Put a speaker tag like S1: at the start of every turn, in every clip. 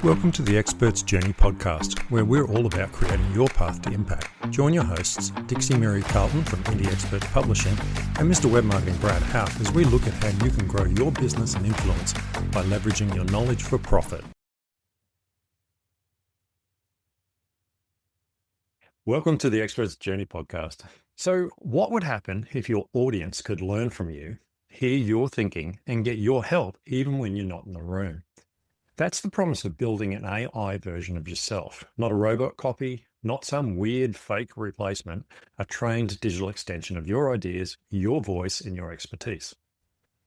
S1: Welcome to the Expert's Journey podcast, where we're all about creating your path to impact. Join your hosts, Dixie Mary Carlton from Indie Expert Publishing and Mr. Web Marketing Brad Houck, as we look at how you can grow your business and influence by leveraging your knowledge for profit. Welcome to the Expert's Journey podcast. So what would happen if your audience could learn from you, hear your thinking, and get your help even when you're not in the room? That's the promise of building an AI version of yourself, not a robot copy, not some weird fake replacement, a trained digital extension of your ideas, your voice, and your expertise.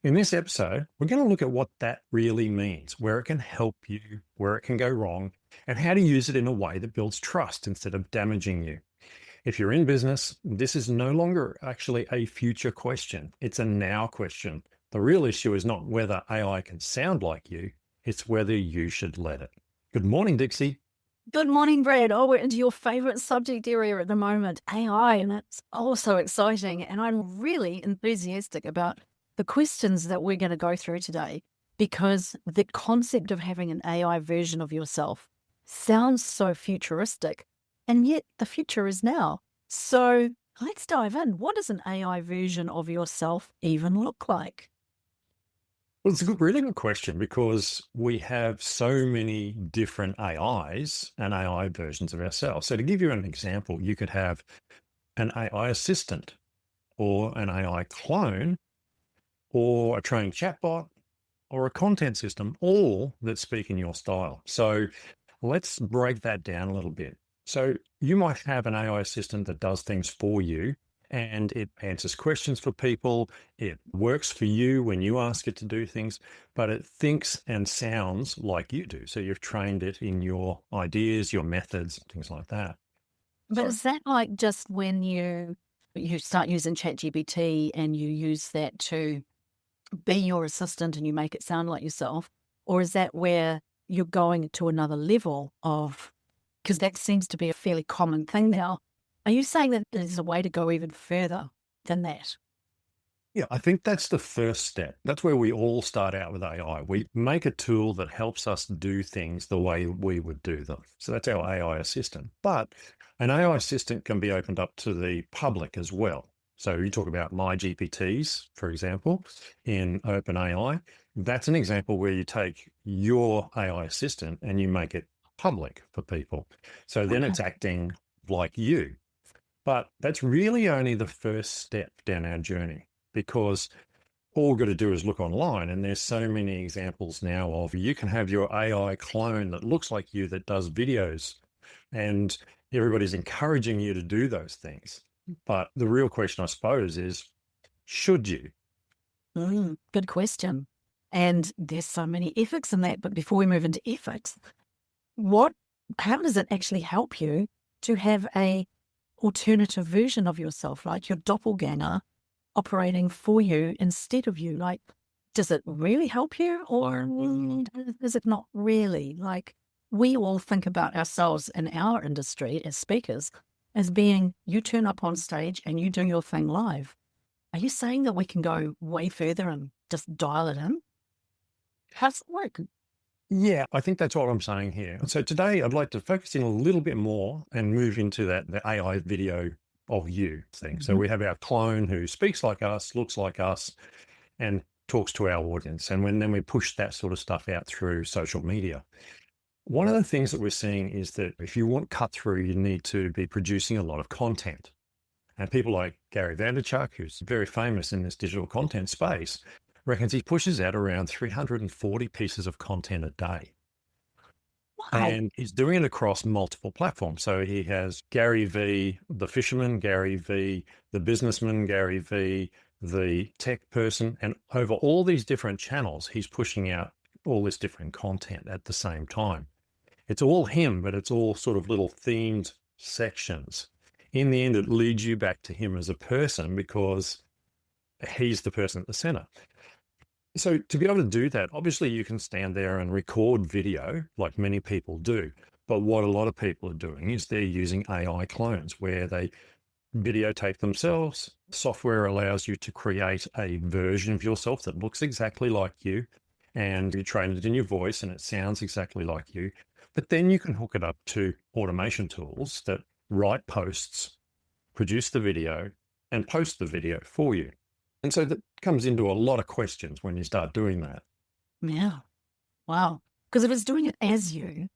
S1: In this episode, we're going to look at what that really means, where it can help you, where it can go wrong, and how to use it in a way that builds trust instead of damaging you. If you're in business, this is no longer actually a future question. It's a now question. The real issue is not whether AI can sound like you, it's whether you should let it. Good morning, Dixie.
S2: Good morning, Brad. Oh, we're into your favorite subject area at the moment, AI, and it's so exciting. And I'm really enthusiastic about the questions that we're going to go through today, because the concept of having an AI version of yourself sounds so futuristic, and yet the future is now. So let's dive in. What does an AI version of yourself even look like?
S1: Well, it's really good question, because we have so many different AIs and AI versions of ourselves. So to give you an example, you could have an AI assistant or an AI clone or a trained chatbot or a content system, all that speak in your style. So let's break that down a little bit. So you might have an AI assistant that does things for you, and it answers questions for people. It works for you when you ask it to do things, but it thinks and sounds like you do. So you've trained it in your ideas, your methods, things like that.
S2: But is that like just when you start using ChatGPT and you use that to be your assistant and you make it sound like yourself? Or is that where you're going to another level of, because that seems to be a fairly common thing now. Are you saying that there's a way to go even further than that?
S1: Yeah, I think that's the first step. That's where we all start out with AI. We make a tool that helps us do things the way we would do them. So that's our AI assistant. But an AI assistant can be opened up to the public as well. So you talk about my GPTs, for example, in OpenAI. That's an example where you take your AI assistant and you make it public for people. So then it's acting like you. But that's really only the first step down our journey, because all we've got to do is look online, and there's so many examples now of you can have your AI clone that looks like you, that does videos, and everybody's encouraging you to do those things. But the real question, I suppose, is, should you?
S2: Good question. And there's so many ethics in that. But before we move into ethics, how does it actually help you to have a alternative version of yourself, like your doppelganger operating for you instead of you? Like, does it really help you, or is it not really? Like, we all think about ourselves in our industry as speakers as being, you turn up on stage and you do your thing live. Are you saying that we can go way further and just dial it in? How's it work?
S1: Yeah, I think that's what I'm saying here. So today I'd like to focus in a little bit more and move into the AI video of you thing. So we have our clone who speaks like us, looks like us, and talks to our audience. And then we push that sort of stuff out through social media. One of the things that we're seeing is that if you want cut through, you need to be producing a lot of content. And people like Gary Vaynerchuk, who's very famous in this digital content space, reckons he pushes out around 340 pieces of content a day.
S2: Wow.
S1: And he's doing it across multiple platforms. So he has Gary V, the fisherman, Gary V, the businessman, Gary V, the tech person, and over all these different channels, he's pushing out all this different content at the same time. It's all him, but it's all sort of little themed sections. In the end, it leads you back to him as a person, because he's the person at the center. So to be able to do that, obviously you can stand there and record video like many people do. But what a lot of people are doing is they're using AI clones where they videotape themselves. Software allows you to create a version of yourself that looks exactly like you, and you train it in your voice and it sounds exactly like you. But then you can hook it up to automation tools that write posts, produce the video, and post the video for you. And so that comes into a lot of questions when you start doing that.
S2: Yeah. Wow. Because if it's doing it as you,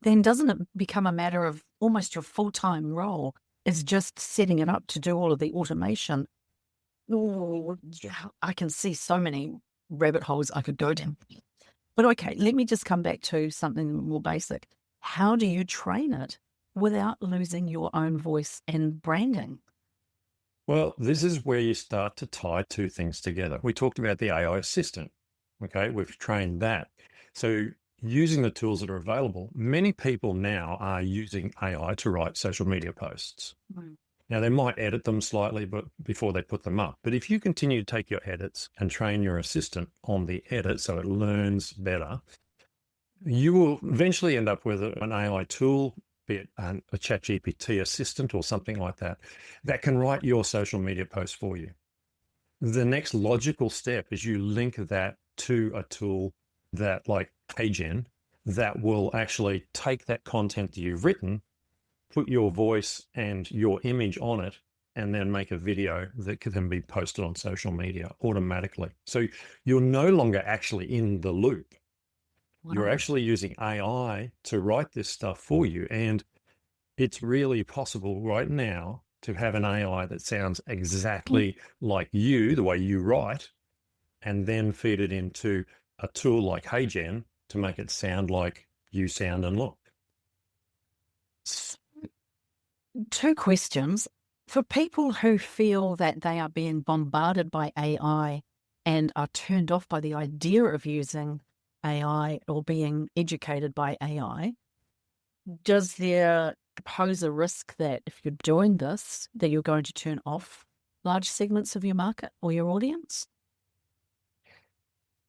S2: then doesn't it become a matter of almost your full-time role is just setting it up to do all of the automation? Oh, yeah, I can see so many rabbit holes I could go down. But okay, let me just come back to something more basic. How do you train it without losing your own voice and branding?
S1: Well, this is where you start to tie two things together. We talked about the AI assistant. Okay, we've trained that. So using the tools that are available, many people now are using AI to write social media posts.
S2: Mm.
S1: Now, they might edit them slightly but before they put them up. But if you continue to take your edits and train your assistant on the edit so it learns better, you will eventually end up with an AI tool, be it a ChatGPT assistant or something like that, that can write your social media posts for you. The next logical step is you link that to a tool that, like HeyGen, that will actually take that content that you've written, put your voice and your image on it, and then make a video that can then be posted on social media automatically. So you're no longer actually in the loop. You're
S2: Wow.
S1: actually using AI to write this stuff for you. And it's really possible right now to have an AI that sounds exactly like you, the way you write, and then feed it into a tool like HeyGen to make it sound like you sound and look.
S2: Two questions. For people who feel that they are being bombarded by AI and are turned off by the idea of using AI or being educated by AI, does there pose a risk that if you're doing this, that you're going to turn off large segments of your market or your audience?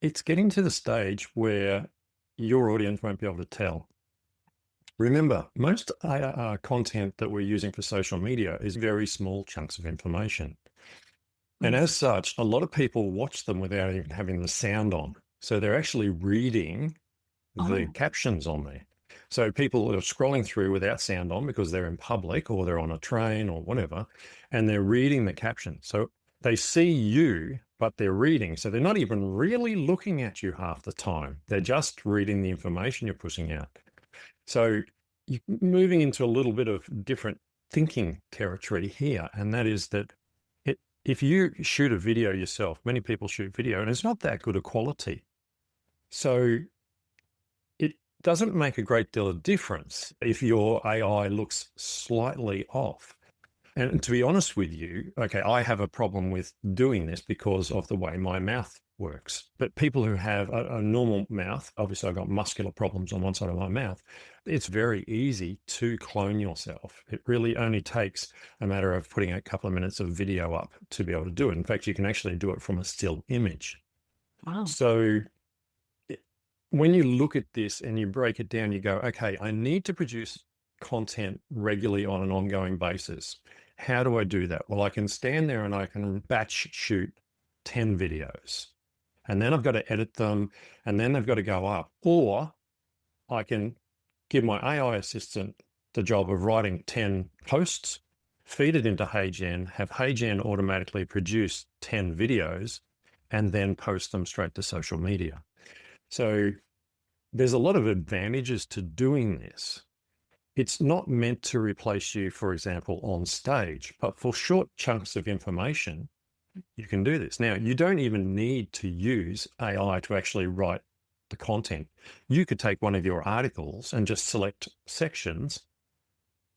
S1: It's getting to the stage where your audience won't be able to tell. Remember, most content that we're using for social media is very small chunks of information. And as such, a lot of people watch them without even having the sound on. So they're actually reading the
S2: Oh,
S1: captions on there. So people are scrolling through without sound on because they're in public or they're on a train or whatever, and they're reading the caption. So they see you, but they're reading. So they're not even really looking at you half the time. They're just reading the information you're pushing out. So you're moving into a little bit of different thinking territory here. And that is that if you shoot a video yourself, many people shoot video and it's not that good a quality. So it doesn't make a great deal of difference if your AI looks slightly off. And to be honest with you, okay, I have a problem with doing this because of the way my mouth works. But people who have a normal mouth, obviously I've got muscular problems on one side of my mouth, it's very easy to clone yourself. It really only takes a matter of putting a couple of minutes of video up to be able to do it. In fact, you can actually do it from a still image.
S2: wow.
S1: So when you look at this and you break it down, you go, okay, I need to produce content regularly on an ongoing basis. How do I do that? Well, I can stand there and I can batch shoot 10 videos, and then I've got to edit them, and then they've got to go up. Or I can give my AI assistant the job of writing 10 posts, feed it into HeyGen, have HeyGen automatically produce 10 videos, and then post them straight to social media. So there's a lot of advantages to doing this. It's not meant to replace you, for example, on stage, but for short chunks of information, you can do this. Now, you don't even need to use AI to actually write the content. You could take one of your articles and just select sections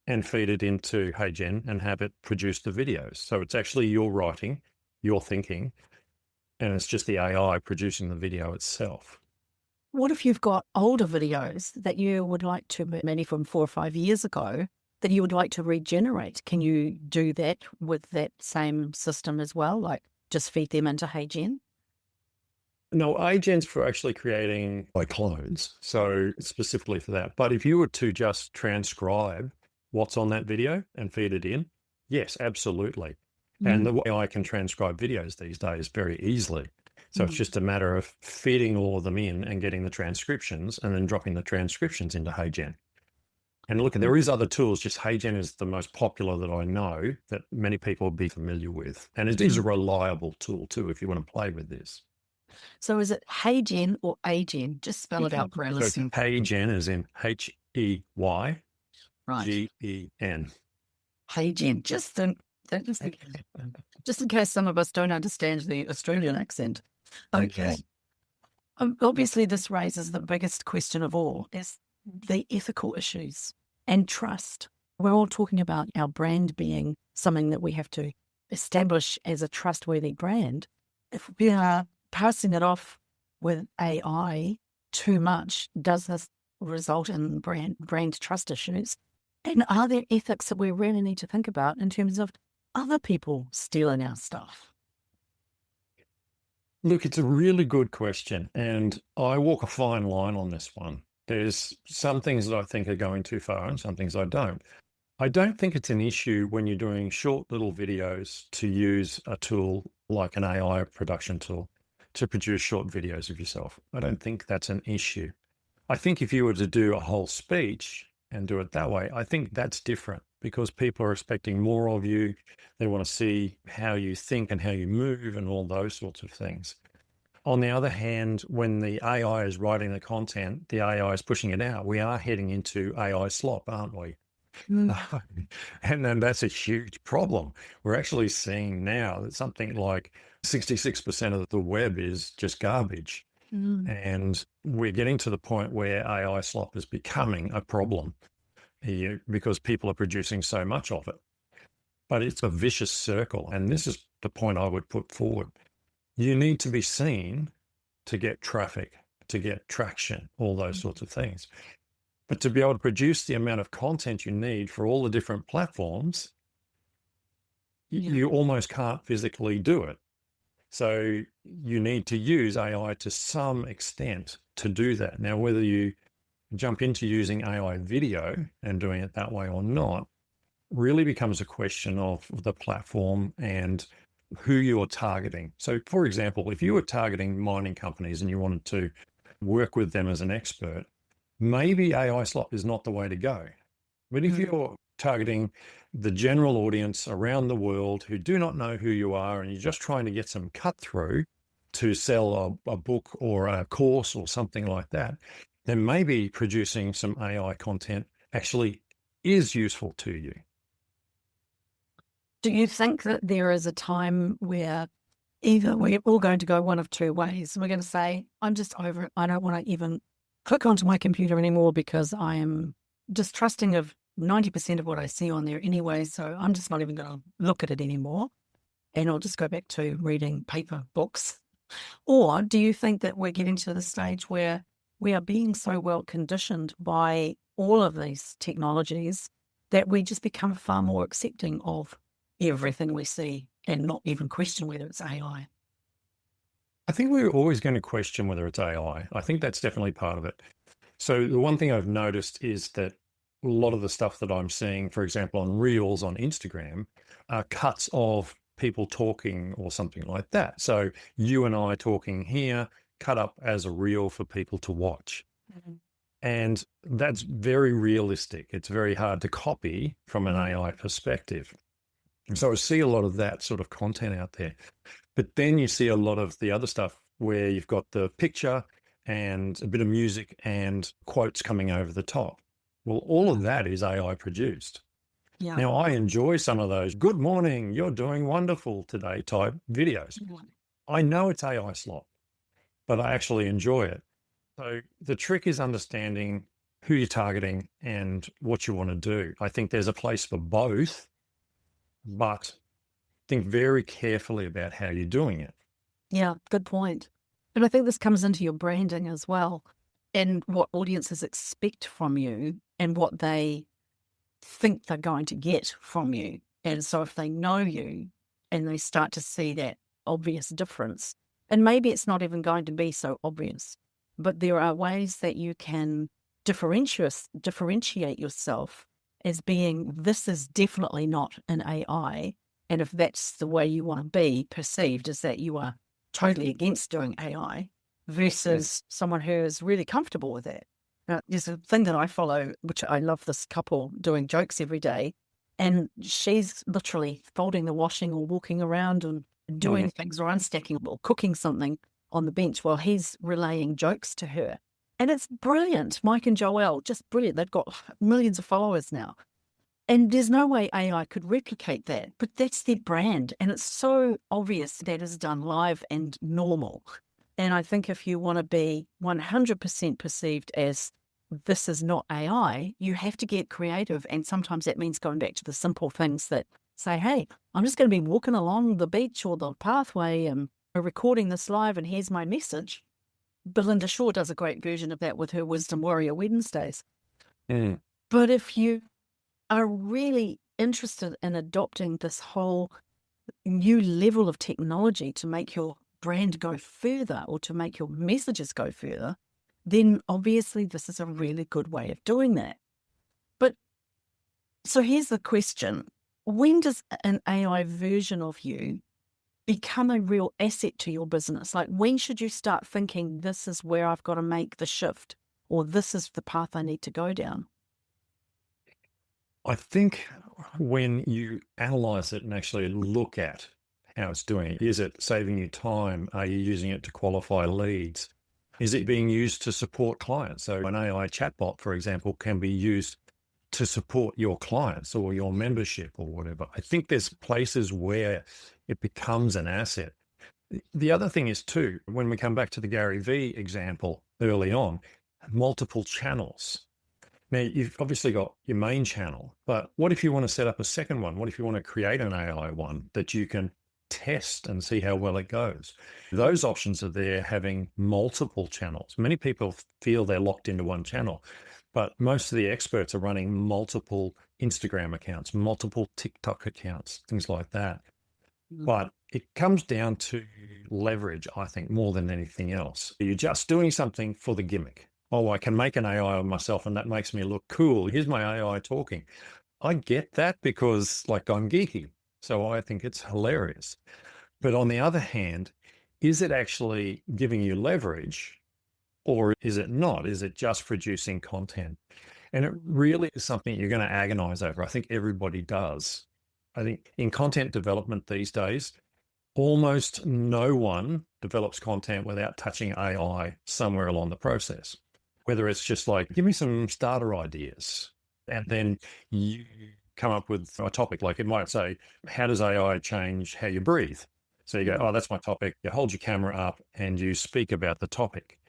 S1: and feed it into HeyGen and have it produce the videos. So it's actually your writing, your thinking, and it's just the AI producing the video itself.
S2: What if you've got older videos that you would like to, maybe from 4 or 5 years ago, that you would like to regenerate? Can you do that with that same system as well? Like just feed them into HeyGen?
S1: No, HeyGen's for actually creating like clones, so specifically for that. But if you were to just transcribe what's on that video and feed it in, yes, absolutely. And the way I can transcribe videos these days very easily. So it's just a matter of feeding all of them in and getting the transcriptions and then dropping the transcriptions into HeyGen. And look, there is other tools, just HeyGen is the most popular that I know that many people will be familiar with. And it is a reliable tool too, if you want to play with this.
S2: So is it HeyGen or AGen? Just spell it out for our
S1: So
S2: listeners.
S1: HeyGen is in HeyGen.
S2: Right. HeyGen. Just in case some of us don't understand the Australian accent. Okay. Obviously, this raises the biggest question of all, is the ethical issues and trust. We're all talking about our brand being something that we have to establish as a trustworthy brand. If we are passing it off with AI too much, does this result in brand trust issues? And are there ethics that we really need to think about in terms of other people stealing our stuff?
S1: Look, it's a really good question, and I walk a fine line on this one. There's some things that I think are going too far and some things I don't. I don't think it's an issue when you're doing short little videos to use a tool like an AI production tool to produce short videos of yourself. I don't think that's an issue. I think if you were to do a whole speech and do it that way, I think that's different because people are expecting more of you. They want to see how you think and how you move and all those sorts of things. On the other hand, when the AI is writing the content, the AI is pushing it out, we are heading into AI slop, aren't we? And then that's a huge problem. We're actually seeing now that something like 66% of the web is just garbage. And we're getting to the point where AI slop is becoming a problem here because people are producing so much of it. But it's a vicious circle. And this is the point I would put forward. You need to be seen to get traffic, to get traction, all those sorts of things. But to be able to produce the amount of content you need for all the different platforms, you almost can't physically do it. So you need to use AI to some extent to do that. Now, whether you jump into using AI video and doing it that way or not really becomes a question of the platform and who you're targeting. So, for example, if you were targeting mining companies and you wanted to work with them as an expert, maybe AI slop is not the way to go. But if you're targeting the general audience around the world who do not know who you are and you're just trying to get some cut through to sell a book or a course or something like that, then maybe producing some AI content actually is useful to you.
S2: Do you think that there is a time where either we're all going to go one of two ways? We're going to say, I'm just over it. I don't want to even click onto my computer anymore because I am distrusting of 90% of what I see on there anyway. So I'm just not even going to look at it anymore. And I'll just go back to reading paper books. Or do you think that we're getting to the stage where we are being so well conditioned by all of these technologies that we just become far more accepting of everything we see and not even question whether it's AI?
S1: I think we're always going to question whether it's AI. I think that's definitely part of it. So the one thing I've noticed is that a lot of the stuff that I'm seeing, for example, on Reels on Instagram, are cuts of people talking or something like that. So you and I talking here, cut up as a reel for people to watch. And that's very realistic. It's very hard to copy from an AI perspective. So I see a lot of that sort of content out there. But then you see a lot of the other stuff where you've got the picture and a bit of music and quotes coming over the top. Well, all of that is AI produced.
S2: Yeah.
S1: Now, I enjoy some of those, good morning, you're doing wonderful today type videos. I know it's AI slop, but I actually enjoy it. So the trick is understanding who you're targeting and what you want to do. I think there's a place for both, but think very carefully about how you're doing it.
S2: Yeah, good point. And I think this comes into your branding as well and what audiences expect from you and what they think they're going to get from you. And so if they know you and they start to see that obvious difference, and maybe it's not even going to be so obvious, but there are ways that you can differentiate yourself as being, this is definitely not an AI. And if that's the way you want to be perceived, is that you are totally against doing AI versus someone who is really comfortable with it. Now, there's a thing that I follow, which I love, this couple doing jokes every day, and she's literally folding the washing or walking around and doing things or unstacking or cooking something on the bench while he's relaying jokes to her. And it's brilliant. Mike and Joelle, just brilliant. They've got millions of followers now. And there's no way AI could replicate that, but that's their brand. And it's so obvious that is done live and normal. And I think if you want to be 100% perceived as this is not AI, you have to get creative. And sometimes that means going back to the simple things that say, hey, I'm just going to be walking along the beach or the pathway and recording this live, and here's my message. Belinda Shaw does a great version of that with her Wisdom Warrior Wednesdays. But if you are really interested in adopting this whole new level of technology to make your brand go further or to make your messages go further, then obviously this is a really good way of doing that. But so here's the question. When does an AI version of you become a real asset to your business? Like, when should you start thinking this is where I've got to make the shift, or this is the path I need to go down?
S1: I think when you analyze it and actually look at how it's doing it, is it saving you time? Are you using it to qualify leads? Is it being used to support clients? So an AI chatbot, for example, can be used to support your clients or your membership or whatever. I think there's places where it becomes an asset. The other thing is too, when we come back to the Gary Vee example early on, multiple channels. Now, you've obviously got your main channel, but what if you want to set up a second one? What if you want to create an AI one that you can test and see how well it goes? Those options are there, having multiple channels. Many people feel they're locked into one channel, but most of the experts are running multiple Instagram accounts, multiple TikTok accounts, things like that. But it comes down to leverage, I think, more than anything else. You're just doing something for the gimmick. Oh, I can make an AI of myself and that makes me look cool. Here's my AI talking. I get that because, like, I'm geeky, so I think it's hilarious. But on the other hand, is it actually giving you leverage or is it not? Is it just producing content? And it really is something you're going to agonize over. I think everybody does. I think in content development these days, almost no one develops content without touching AI somewhere along the process. Whether it's just like, give me some starter ideas, and then you come up with a topic. Like it might say, how does AI change how you breathe? So you go, oh, that's my topic. You hold your camera up and you speak about the topic.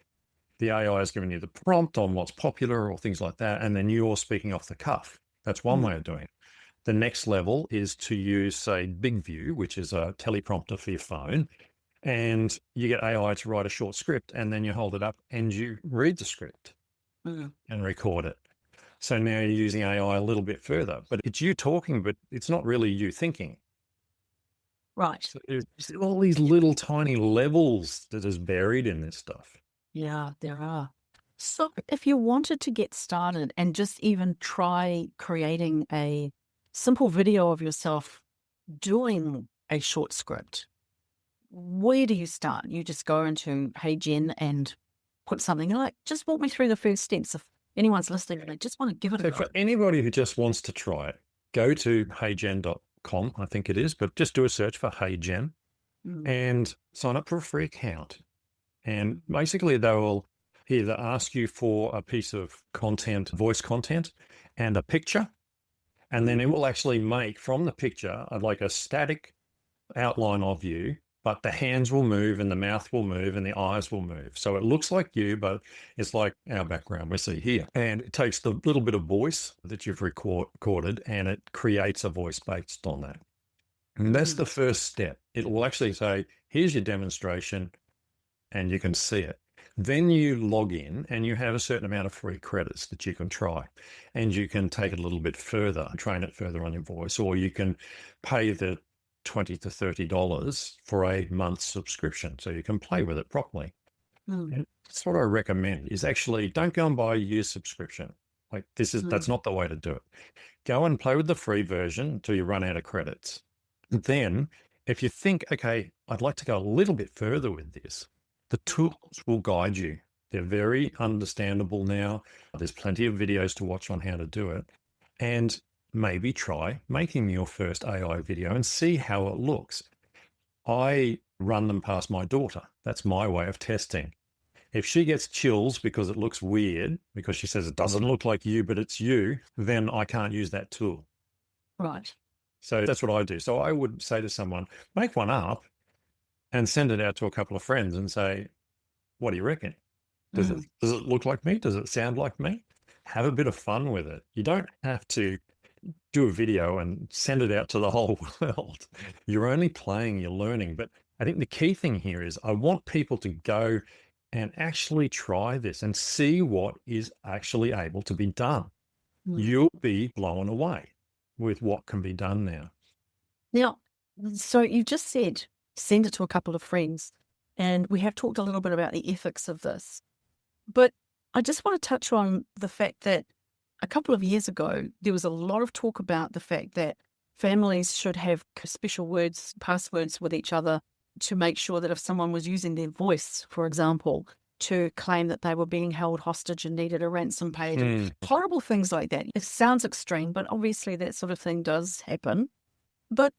S1: The AI is giving you the prompt on what's popular or things like that. And then you're speaking off the cuff. That's one way of doing it. The next level is to use, say, Big View, which is a teleprompter for your phone. And you get AI to write a short script, and then you hold it up and you read the script and record it. So now you're using AI a little bit further, but it's you talking, but it's not really you thinking.
S2: Right.
S1: So there's all these little tiny levels that is buried in this stuff.
S2: Yeah, there are. So if you wanted to get started and just even try creating a simple video of yourself doing a short script, where do you start? You just go into HeyGen and put something like, just walk me through the first steps. If anyone's listening and they just want to give it a
S1: So
S2: go.
S1: for anybody who just wants to try it, go to heygen.com, I think it is, but just do a search for HeyGen and sign up for a free account. And basically they will either ask you for a piece of content, voice content, and a picture. And then it will actually make from the picture like a static outline of you, but the hands will move and the mouth will move and the eyes will move. So it looks like you, but it's like our background we see here. And it takes the little bit of voice that you've recorded and it creates a voice based on that. And that's the first step. It will actually say, here's your demonstration, and you can see it. Then you log in and you have a certain amount of free credits that you can try, and you can take it a little bit further, train it further on your voice, or you can pay the $20 to $30 for a month subscription so you can play with it properly. And that's what I recommend is actually don't go and buy a year subscription. Like that's not the way to do it. Go and play with the free version until you run out of credits. Then If you think, okay, I'd like to go a little bit further with this, the tools will guide you. They're very understandable now. There's plenty of videos to watch on how to do it. And maybe try making your first AI video and see how it looks. I run them past my daughter. That's my way of testing. If she gets chills because it looks weird, because she says it doesn't look like you, but it's you, then I can't use that tool.
S2: Right.
S1: So that's what I do. So I would say to someone, make one up and send it out to a couple of friends and say, what do you reckon? Does it look like me? Does it sound like me? Have a bit of fun with it. You don't have to do a video and send it out to the whole world. You're only playing, you're learning. But I think the key thing here is I want people to go and actually try this and see what is actually able to be done. You'll be blown away with what can be done now.
S2: Now, so you just said send it to a couple of friends, and we have talked a little bit about the ethics of this. But I just want to touch on the fact that a couple of years ago, there was a lot of talk about the fact that families should have special words, passwords with each other to make sure that if someone was using their voice, for example, to claim that they were being held hostage and needed a ransom paid, horrible things like that. It sounds extreme, but obviously that sort of thing does happen. But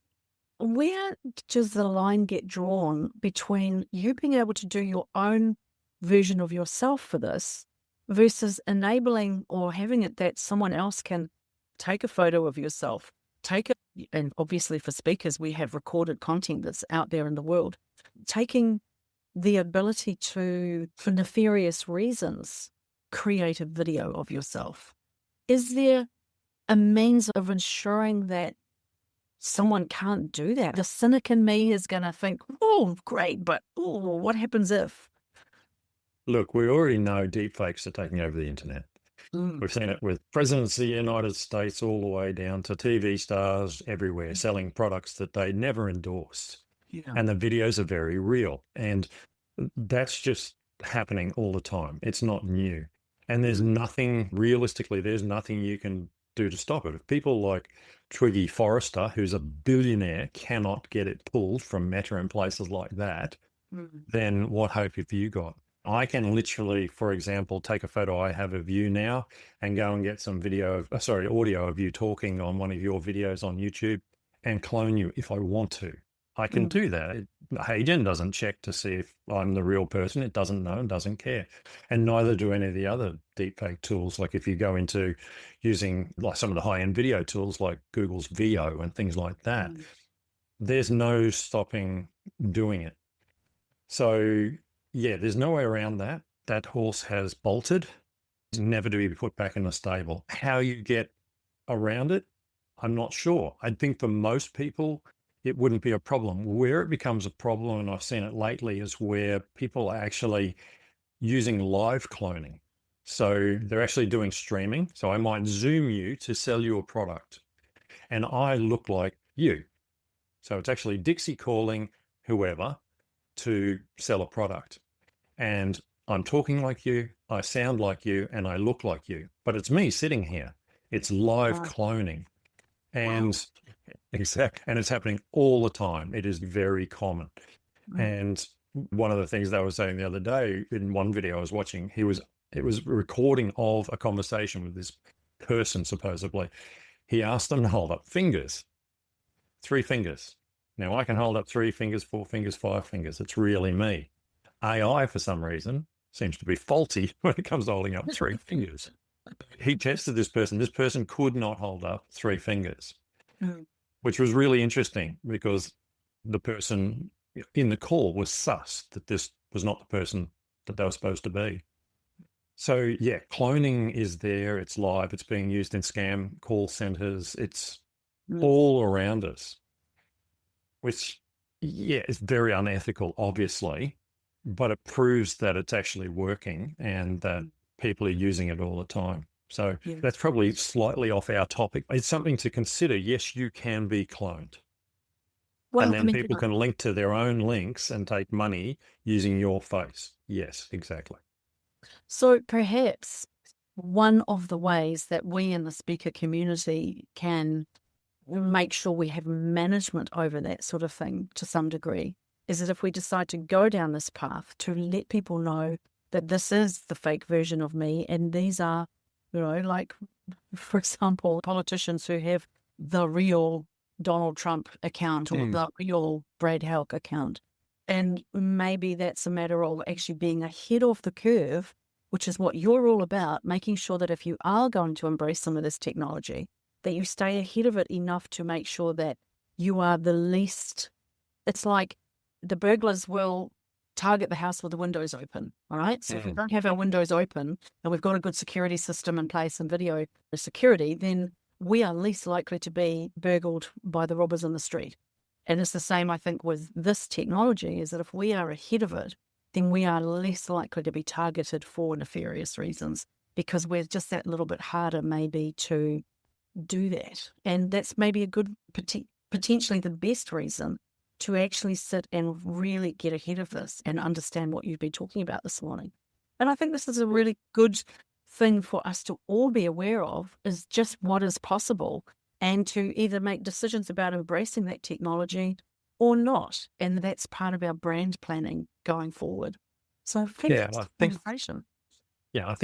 S2: where does the line get drawn between you being able to do your own version of yourself for this versus enabling or having it that someone else can take a photo of yourself, take it, and obviously for speakers, we have recorded content that's out there in the world, taking the ability to, for nefarious reasons, create a video of yourself. Is there a means of ensuring that someone can't do that? The cynic in me is going to think, oh, great, but oh, what happens if?
S1: Look, we already know deepfakes are taking over the internet. We've seen it with presidents of the United States all the way down to TV stars everywhere selling products that they never endorsed.
S2: Yeah.
S1: And the videos are very real. And that's just happening all the time. It's not new. And there's nothing, realistically, there's nothing you can do to stop it. If people like Twiggy Forrester, who's a billionaire, cannot get it pulled from Meta and places like that, then what hope have you got? I can literally, for example, take a photo I have of you now and go and get some audio of you talking on one of your videos on YouTube and clone you if I want to. I can do that. HeyGen doesn't check to see if I'm the real person. It doesn't know and doesn't care. And neither do any of the other deepfake tools. Like if you go into using like some of the high-end video tools like Google's VO and things like that, there's no stopping doing it. So yeah, there's no way around that. That horse has bolted. It's never to be put back in the stable. How you get around it, I'm not sure. I think for most people, it wouldn't be a problem. Where it becomes a problem, and I've seen it lately, is where people are actually using live cloning. So they're actually doing streaming. So I might Zoom you to sell you a product, and I look like you. So it's actually Dixie calling whoever to sell a product. And I'm talking like you, I sound like you, and I look like you. But it's me sitting here. It's live cloning. And and it's happening all the time. It is very common. And one of the things they were saying the other day in one video I was watching, it was a recording of a conversation with this person, supposedly. He asked them to hold up fingers, 3 fingers. Now I can hold up 3 fingers, 4 fingers, 5 fingers. It's really me. AI, for some reason, seems to be faulty when it comes to holding up 3 fingers. He tested this person. This person could not hold up 3 fingers, which was really interesting because the person in the call was sus that this was not the person that they were supposed to be. So yeah, cloning is there. It's live. It's being used in scam call centers. It's all around us, which, yeah, is very unethical, obviously, but it proves that it's actually working and that people are using it all the time. So that's probably slightly off our topic. It's something to consider. Yes, you can be cloned.
S2: Well,
S1: and then people can link to their own links and take money using your face. Yes, exactly.
S2: So perhaps one of the ways that we in the speaker community can make sure we have management over that sort of thing to some degree is that if we decide to go down this path, to let people know that this is the fake version of me, and these are, like, for example, politicians who have the real Donald Trump account or the real Brad Halk account. And maybe that's a matter of actually being ahead of the curve, which is what you're all about, making sure that if you are going to embrace some of this technology, that you stay ahead of it enough to make sure that you are the least. It's like the burglars will target the house with the windows open, all right? So if we don't have our windows open and we've got a good security system in place and video security, then we are least likely to be burgled by the robbers in the street. And it's the same, I think, with this technology, is that if we are ahead of it, then we are less likely to be targeted for nefarious reasons, because we're just that little bit harder maybe to do that. And that's maybe a good, potentially the best reason to actually sit and really get ahead of this and understand what you've been talking about this morning. And I think this is a really good thing for us to all be aware of, is just what is possible, and to either make decisions about embracing that technology or not. And that's part of our brand planning going forward. So I
S1: think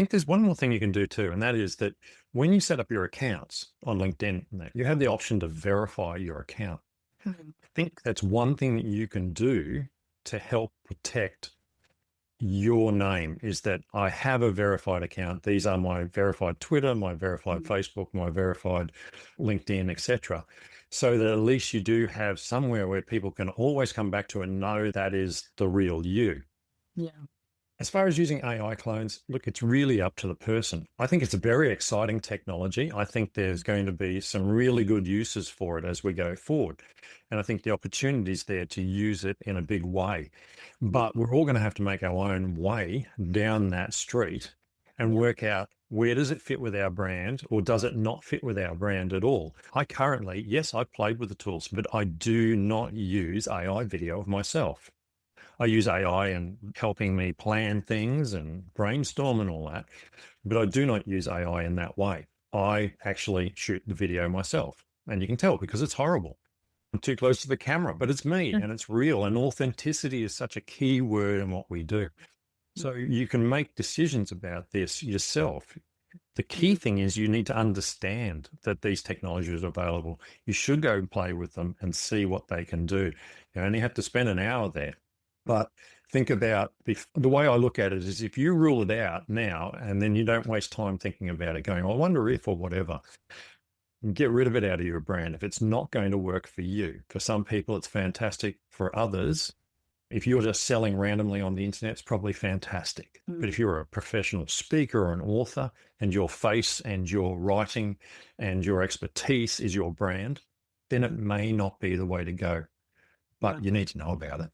S1: there's one more thing you can do too, and that is that when you set up your accounts on LinkedIn, you have the option to verify your account. I think that's one thing that you can do to help protect your name, is that I have a verified account. These are my verified Twitter, my verified Facebook, my verified LinkedIn, etc. So that at least you do have somewhere where people can always come back to and know that is the real you.
S2: Yeah.
S1: As far as using AI clones, look, it's really up to the person. I think it's a very exciting technology. I think there's going to be some really good uses for it as we go forward. And I think the opportunity is there to use it in a big way. But we're all going to have to make our own way down that street and work out, where does it fit with our brand, or does it not fit with our brand at all? I currently, yes, I played with the tools, but I do not use AI video of myself. I use AI in helping me plan things and brainstorm and all that, but I do not use AI in that way. I actually shoot the video myself, and you can tell because it's horrible. I'm too close to the camera, but it's me and it's real, and authenticity is such a key word in what we do. So you can make decisions about this yourself. The key thing is you need to understand that these technologies are available. You should go and play with them and see what they can do. You only have to spend an hour there. But think about, the way I look at it is, if you rule it out now and then you don't waste time thinking about it, going, I wonder if, or whatever, get rid of it out of your brand. If it's not going to work for you, for some people it's fantastic. For others, if you're just selling randomly on the internet, it's probably fantastic. But if you're a professional speaker or an author, and your face and your writing and your expertise is your brand, then it may not be the way to go. But you need to know about it.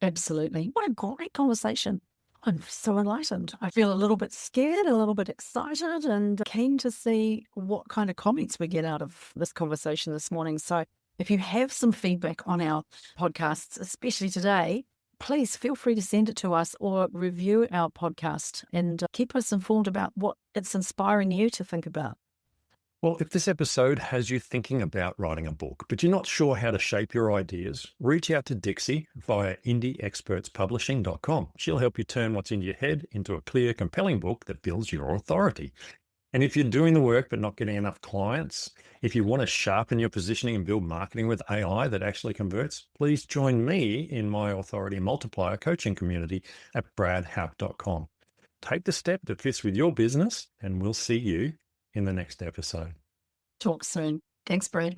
S2: Absolutely. What a great conversation. I'm so enlightened. I feel a little bit scared, a little bit excited, and keen to see what kind of comments we get out of this conversation this morning. So if you have some feedback on our podcasts, especially today, please feel free to send it to us or review our podcast and keep us informed about what it's inspiring you to think about.
S1: Well, if this episode has you thinking about writing a book, but you're not sure how to shape your ideas, reach out to Dixie via indieexpertspublishing.com. She'll help you turn what's in your head into a clear, compelling book that builds your authority. And if you're doing the work but not getting enough clients, if you want to sharpen your positioning and build marketing with AI that actually converts, please join me in my Authority Multiplier coaching community at bradhalk.com. Take the step that fits with your business, and we'll see you in the next episode.
S2: Talk soon. Thanks, Brad.